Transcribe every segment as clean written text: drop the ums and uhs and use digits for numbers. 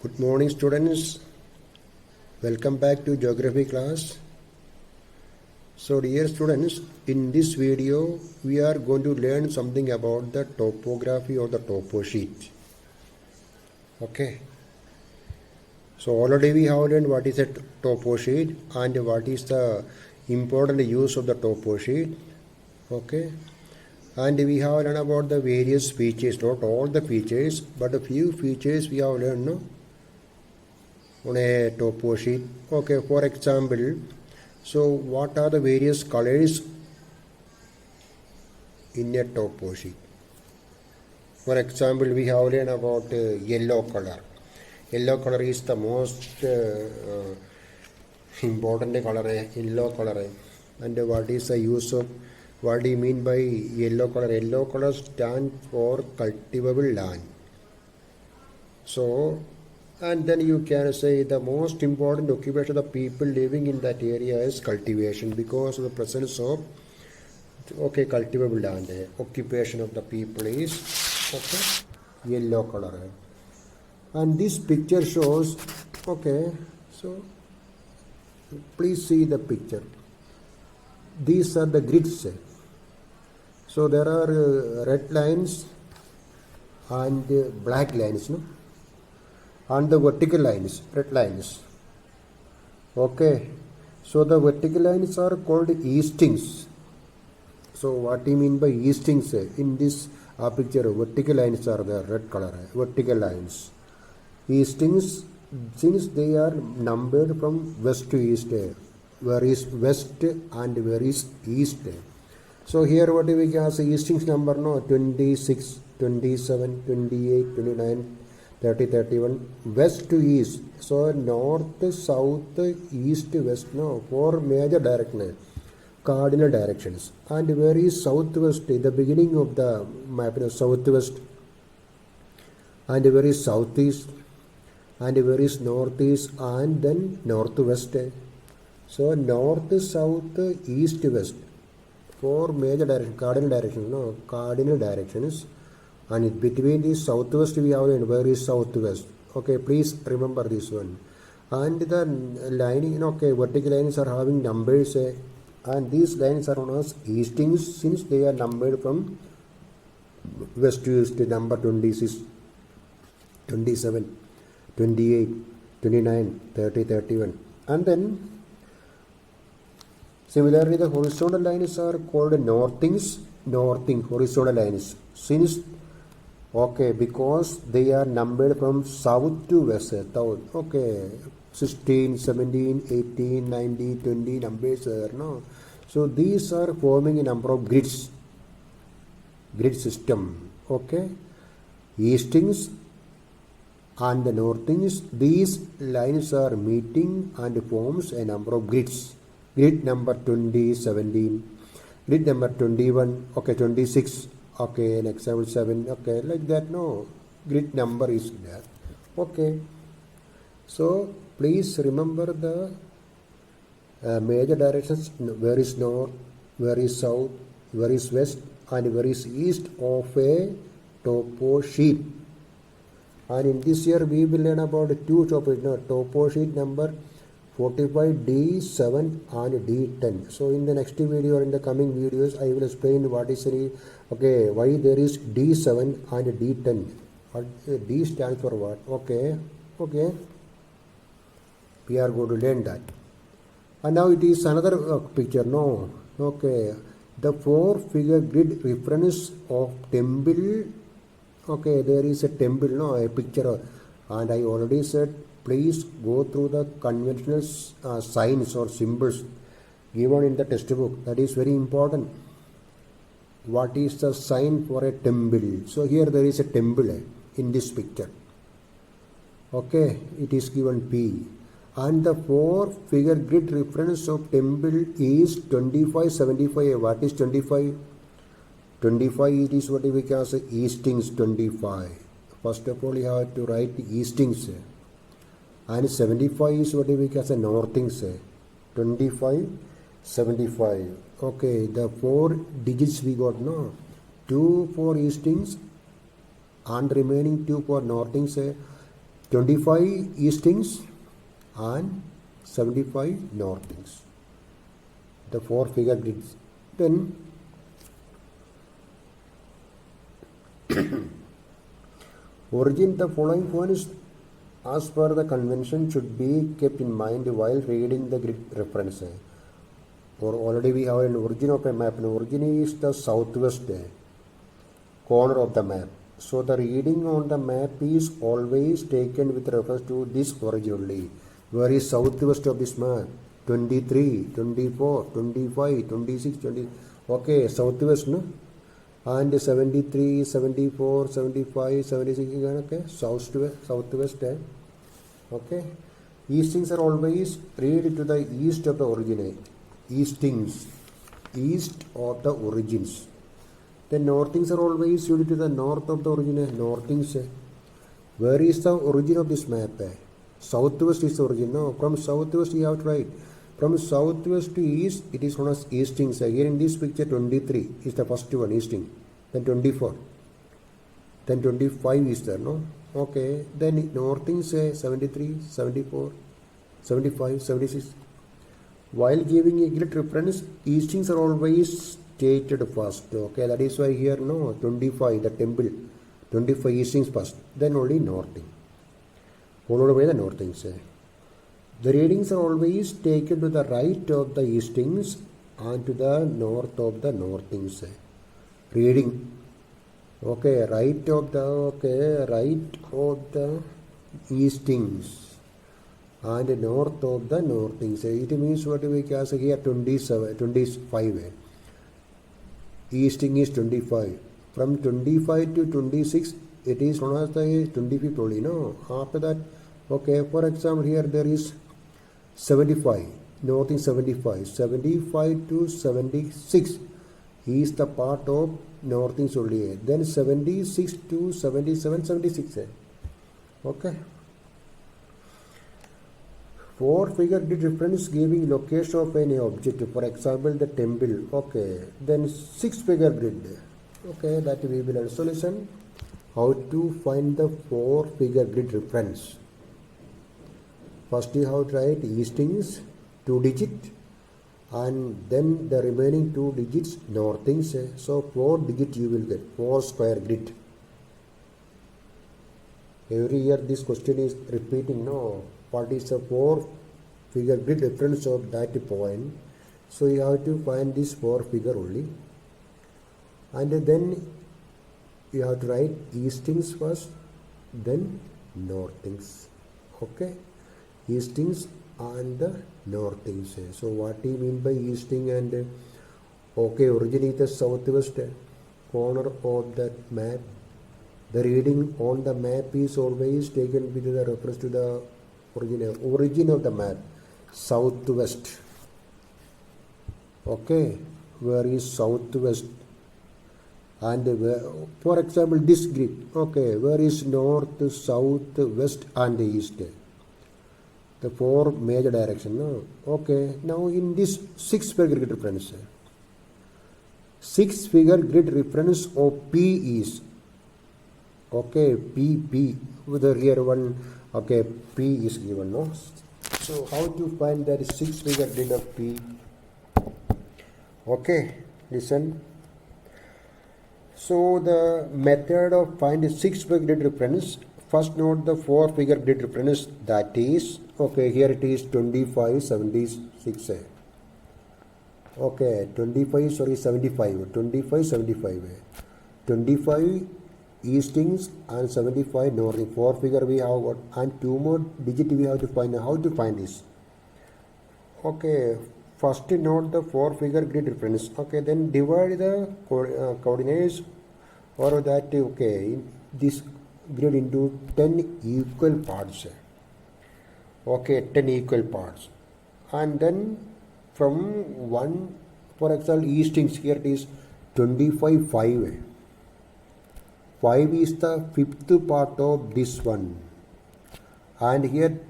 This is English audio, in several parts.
Good morning, students. Welcome back to geography class. So dear students, in this video we are going to learn something about the topography or the topo sheet. Okay. So already we have learned what is a topo sheet and what is the important use of the topo sheet. Okay. And we have learned about the various features, not all the features, but a few features we have learned, no? On a topo sheet. Okay, for example, so what are the various colors in a topo sheet? For example, we have learned about yellow color. Yellow color is the most important color, yellow color. And what is the use of, what do you mean by yellow color? Yellow color stands for cultivable land. So, and then you can say the most important occupation of the people living in that area is cultivation because of the presence of cultivable land. Occupation of the people is yellow color. And this picture shows, so please see the picture. These are the grids. So there are red lines and black lines, no? And the vertical lines, red lines. Okay. So the vertical lines are called eastings. So what do you mean by eastings? In this picture, vertical lines are the red color, vertical lines. Eastings, since they are numbered from west to east, where is west and where is east. So here what we can say eastings number, no, 26, 27, 28, 29, 30, 31, west to east. So north, south, east, west, no, four major directions, cardinal directions. And where is southwest? The beginning of the map is southwest. And where is southeast? And where is northeast? And then northwest. So north, south, east, west. Four major directions, cardinal directions, no, cardinal directions. And between the southwest we have and where is southwest. Okay, please remember this one. And the lining, vertical lines are having numbers, and these lines are known as eastings since they are numbered from west to east. Number 26, 27, 28, 29, 30, 31. And then similarly the horizontal lines are called northings, horizontal lines. Since because they are numbered from south to west. South. 16, 17, 18, 19, 20 numbers are, no. So these are forming a number of grids. Grid system. Eastings and the northings. These lines are meeting and forms a number of grids. Grid number 20, 17. Grid number 21. 26. An example 7, like that, no, grid number is there. So please remember the major directions, where is north, where is south, where is west, and where is east of a topo sheet. And in this year we will learn about two topo sheet number 45, D7 and D10. So in the next video or in the coming videos, I will explain what is why there is D7 and D10. What D stands for what? We are going to learn that. And now it is another picture. No. The four-figure grid reference of temple. There is a temple. No, a picture. And I already said, please go through the conventional signs or symbols given in the textbook. That is very important. What is the sign for a temple? So here there is a temple in this picture. It is given P. And the four-figure grid reference of temple is 25, 75. What is 25? 25 it is what we can say eastings 25. First of all you have to write eastings. And 75 is what we can say northings. 25, 75. The four digits we got, no? 2 for eastings and remaining 2 for northings. 25 eastings and 75 northings. The 4 figure grids. Then origin, the following points as per the convention should be kept in mind while reading the grid reference. Or already we have an origin of a map. And origin is the southwest corner of the map. So the reading on the map is always taken with reference to this origin only. Where is southwest of this map? 23, 24, 25, 26, 20. Okay, southwest, no? And 73, 74, 75, 76, okay, southwest, okay. Eastings are always read to the east of the origin. Eastings, east of the origins. The northings are always read to the north of the origin. Northings. Where is the origin of this map? Southwest is the origin. No, from southwest you have to write. From southwest to east, it is known as eastings. Here in this picture, 23 is the first one, easting. Then 24. Then 25 is there, no? Okay. Then northings, 73, 74, 75, 76. While giving a grid reference, eastings are always stated first. Okay, that is why here, no, 25, the temple. 25 eastings first. Then only northing. Followed by the northings. The readings are always taken to the right of the eastings and to the north of the northings. Reading. Okay, right of the eastings and north of the northings. It means what we can say here 27, 25. Easting is 25. From 25 to 26, it is known as the 25th only. No, after that, okay, for example, here there is 75, northing 75, 75 to 76 is the part of northings only. Then 76 to 77, 76. Okay. 4 figure grid reference giving location of any object, for example, the temple. Okay. Then 6 figure grid. Okay, that we will also listen how to find the 4 figure grid reference. First you have to write eastings 2 digit and then the remaining 2 digits northings. So 4 digit you will get 4 square grid. Every year this question is repeating. No, what is the 4 figure grid reference of that point? So you have to find this 4 figure only, and then you have to write eastings first, then northings. Okay. Eastings and the northings. So what do you mean by easting and okay, origin is the southwest corner of that map. The reading on the map is always taken with the reference to the origin of the map, southwest. Okay, where is southwest? And where, for example, this grid. Okay, where is north, south, west and east? The 4 major direction. No? Okay, now in this 6 figure grid reference, 6 figure grid reference of P is, okay, P, whether here one, okay, P is given, no? So how to find that 6 figure grid of P? Okay, listen. So the method of finding 6 figure grid reference, first note the 4 figure grid reference, that is, okay, here it is 25, 76. Okay, 25, sorry, 75, 25, 75. 25 eastings and 75 northing. 4 figure we have got, and 2 more digit we have to find. How to find this? Okay, first note the 4 figure grid reference. Okay, then divide the coordinates or that, okay, this grid into 10 equal parts. Okay, 10 equal parts. And then from 1, for example, eastings, here it is 25, 5. 5 is the 5th part of this one. And here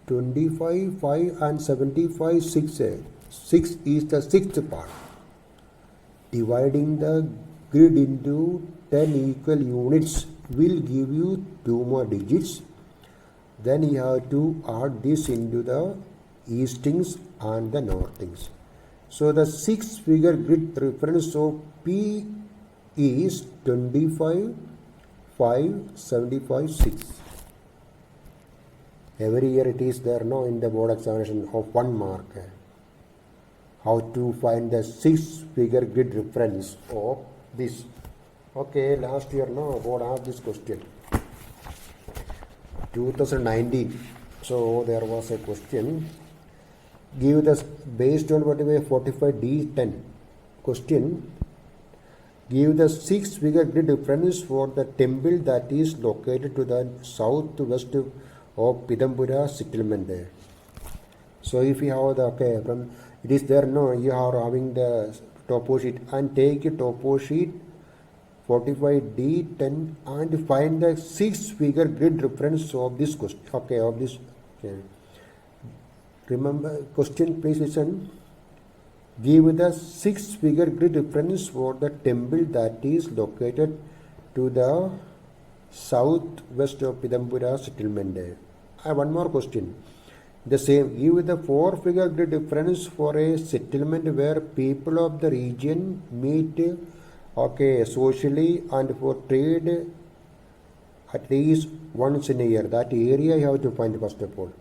25, 5 and 75, 6. 6 is the 6th part. Dividing the grid into 10 equal units will give you 2 more digits. Then you have to add this into the eastings and the northings. So the 6-figure grid reference of P is 25, 5, 75, 6. Every year it is there, no, in the board examination of 1 mark. How to find the 6-figure grid reference of this. Okay, last year, no, board asked this question. 2019. So there was a question. Give the, based on whatever 45D10 question, give the 6-figure grid reference for the temple that is located to the southwest of Pidambura settlement. So if you have the, okay, from it is there, no, you are having the topo sheet and take a topo sheet 45D10 and find the 6-figure grid reference of this question. Okay, of this. Okay. Remember, question, please listen. Give the 6-figure grid reference for the temple that is located to the southwest of Pidambura settlement. I have one more question. The same, give the 4-figure grid reference for a settlement where people of the region meet, okay, socially and for trade at least once in a year. That area you have to find first of all.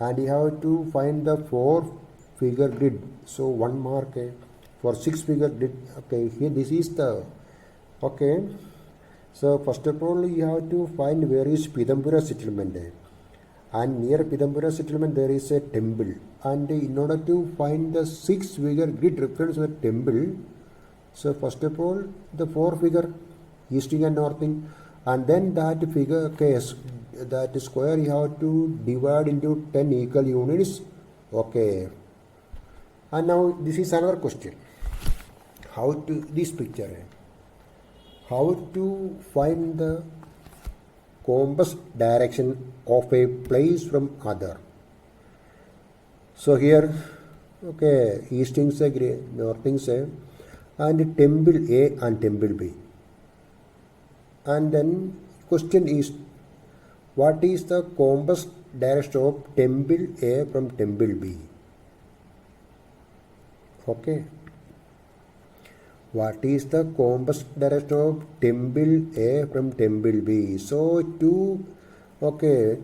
And you have to find the 4-figure grid. So 1 mark for 6-figure grid. Okay, here this is the, okay. So first of all you have to find where is Pidambura settlement. And near Pidambura settlement there is a temple. And in order to find the 6-figure grid reference of the temple, so first of all the 4-figure easting and northing, and then that figure, okay, that square you have to divide into 10 equal units. Okay. And now this is another question. How to, this picture, how to find the compass direction of a place from other. So here, okay, eastings A, northings A, and temple A and temple B. And then question is, what is the compass direction of temple A from temple B? Okay. What is the compass direction of temple A from temple B? So to, okay,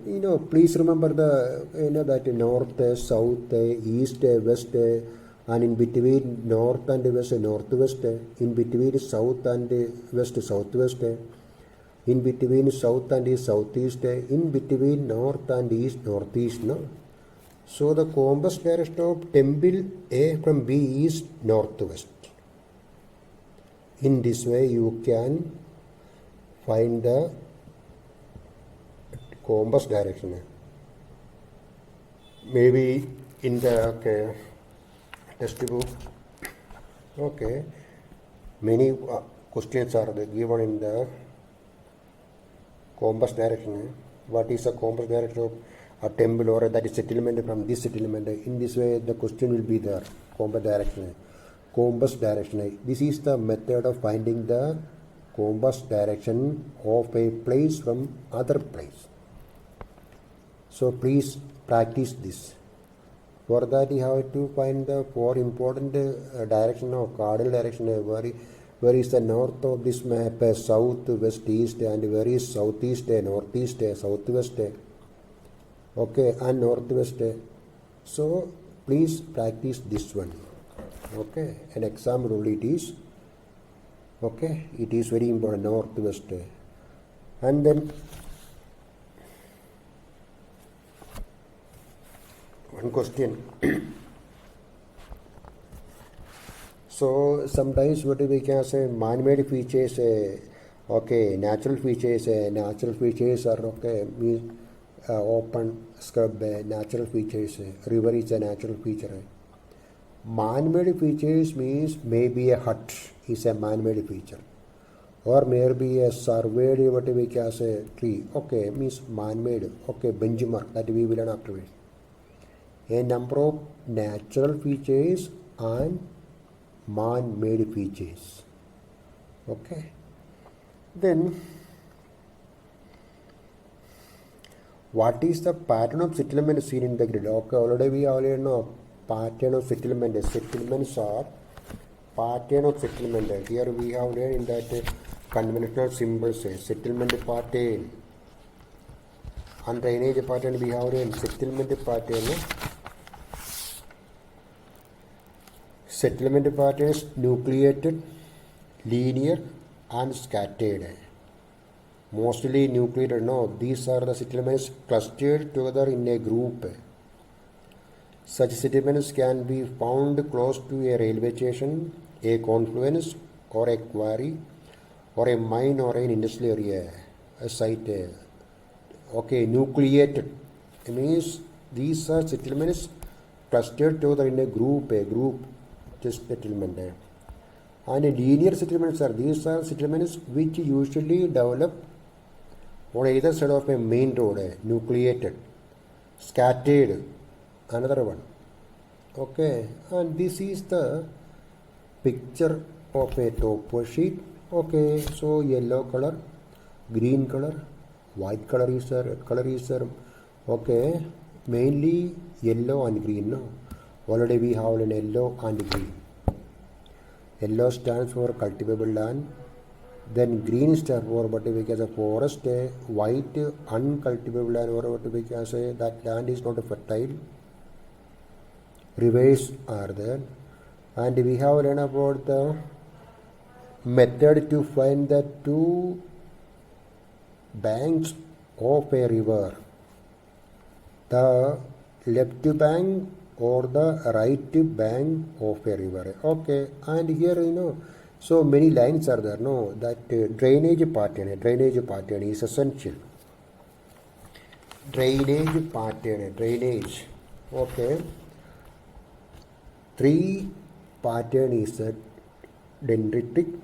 please remember the, that north, south, east, west, and in between north and west, northwest, in between south and west, southwest, in between south and southeast, in between north and east, northeast, no? So the compass direction of temple A from B is northwest. In this way you can find the compass direction. Maybe in the, okay, textbook, okay, many questions are given in the compass direction. What is the compass direction of a temple or that is settlement from this settlement? In this way the question will be there, compass direction. Compass direction. This is the method of finding the compass direction of a place from other place. So please practice this. For that you have to find the 4 important direction of cardinal direction. Where is the north of this map, south, west, east, and where is southeast, northeast, southwest, okay, and northwest. So please practice this one. Okay, an example only it is. Okay, it is very important, northwest. And then one question. So sometimes what we can say, man-made features, okay, natural features are okay, means open scrub, natural features, river is a natural feature. Man-made features means maybe a hut is a man-made feature, or maybe a surveyed what we can say tree. Okay, means man-made. Okay, benchmark that we will learn afterwards. A number of natural features and man-made features. Okay. Then What is the pattern of settlement seen in the grid? Okay, already we already know pattern of settlement. Settlements are pattern of settlement. Here we have learned in that conventional symbols. Settlement pattern and drainage pattern we have learned. Settlement pattern. Settlement pattern is nucleated, linear and scattered. Mostly nucleated. No, these are the settlements clustered together in a group. Such settlements can be found close to a railway station, a confluence or a quarry or a mine or an industrial area, a site. Okay, nucleated means these are settlements clustered together in a group settlement. And linear settlements are these are settlements which usually develop on either side of a main road. Nucleated, scattered, another one. Okay, and this is the picture of a topo sheet. Okay, so yellow color, green color, white color is there, red color is there. Okay, mainly yellow and green. No, already we have an yellow and green. Yellow stands for cultivable land, then green stands for what we can say forest, white uncultivable land or what we can say that land is not fertile. Rivers are there, and we have learned about the method to find the two banks of a river, the left bank or the right bank of a river. Okay, and here so many lines are there. No, that drainage pattern is essential. Drainage. Okay, three pattern is dendritic.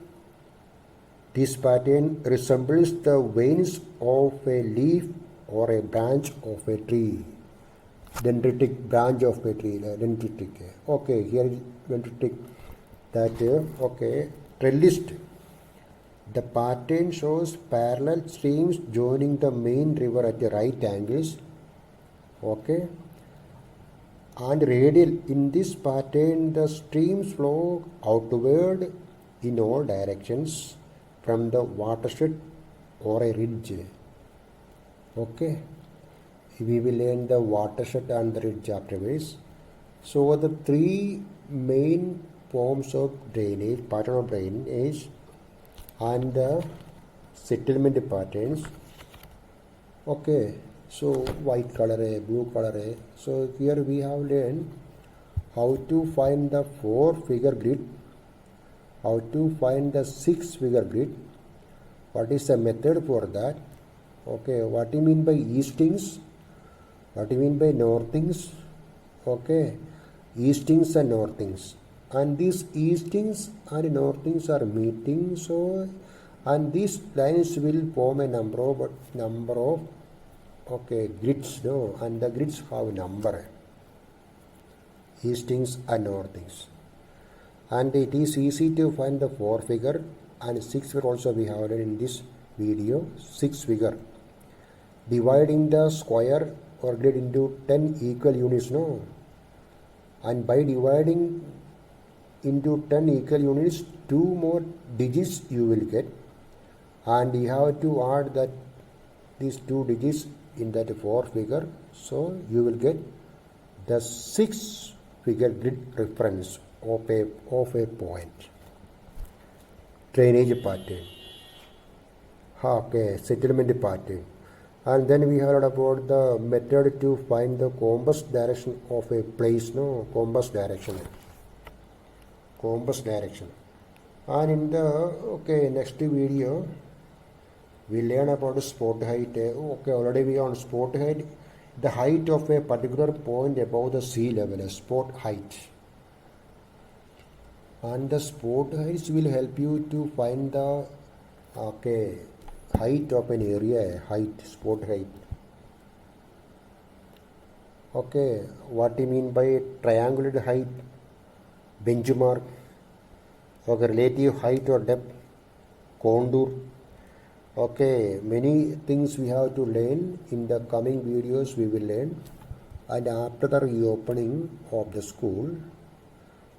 This pattern resembles the veins of a leaf or a branch of a tree. Dendritic, branch of a tree, dendritic. Okay, here is dendritic. That okay, trellised. The pattern shows parallel streams joining the main river at the right angles. Okay, and radial. In this pattern, the streams flow outward in all directions from the watershed or a ridge. Okay, we will learn the watershed and the ridge afterwards. So the three main forms of drainage, pattern of drainage, and the settlement patterns. Okay, so white color, blue color. So here we have learned how to find the 4-figure grid, how to find the 6-figure grid, what is the method for that. Okay, what do you mean by eastings, what do you mean by northings. Okay, eastings and northings, and these eastings and northings are meeting. So, and these lines will form a number of okay grids. No, and the grids have number, eastings and northings, and it is easy to find the 4-figure and 6-figure also we have in this video. 6-figure, dividing the square or grid into 10 equal units. No, and by dividing into 10 equal units, 2 more digits you will get, and you have to add that these 2 digits in that 4-figure, so you will get the 6-figure grid reference of a point. Drainage pattern. Okay, settlement pattern. And then we heard about the method to find the compass direction of a place. No, compass direction. And in the next video we learn about spot height. Okay, already we are on spot height, the height of a particular point above the sea level, spot height. And the spot heights will help you to find the height of an area, spot height. Okay, what do you mean by triangulated height, benchmark, okay, relative height or depth, contour, Okay, many things we have to learn. In the coming videos we will learn, and after the reopening of the school,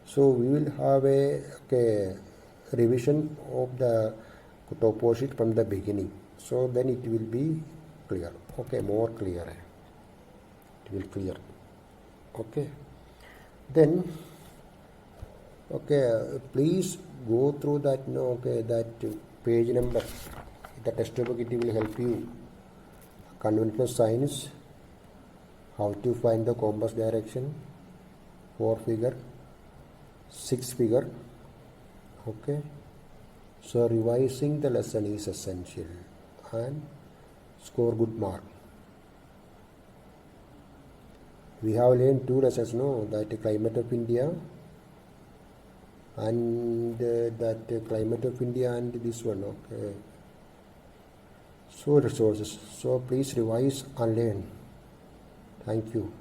so we will have a revision of the topo sheet from the beginning, so then it will be clear. Okay, more clear, it will clear. Okay, then please go through that, that page number, the textbook. It will help you. Conventional science, how to find the compass direction, 4 figure, 6 figure. Okay, so revising the lesson is essential and score good mark. We have learned 2 lessons, no, that climate of India and climate of India and this one. Okay, so resources. So please revise and learn. Thank you.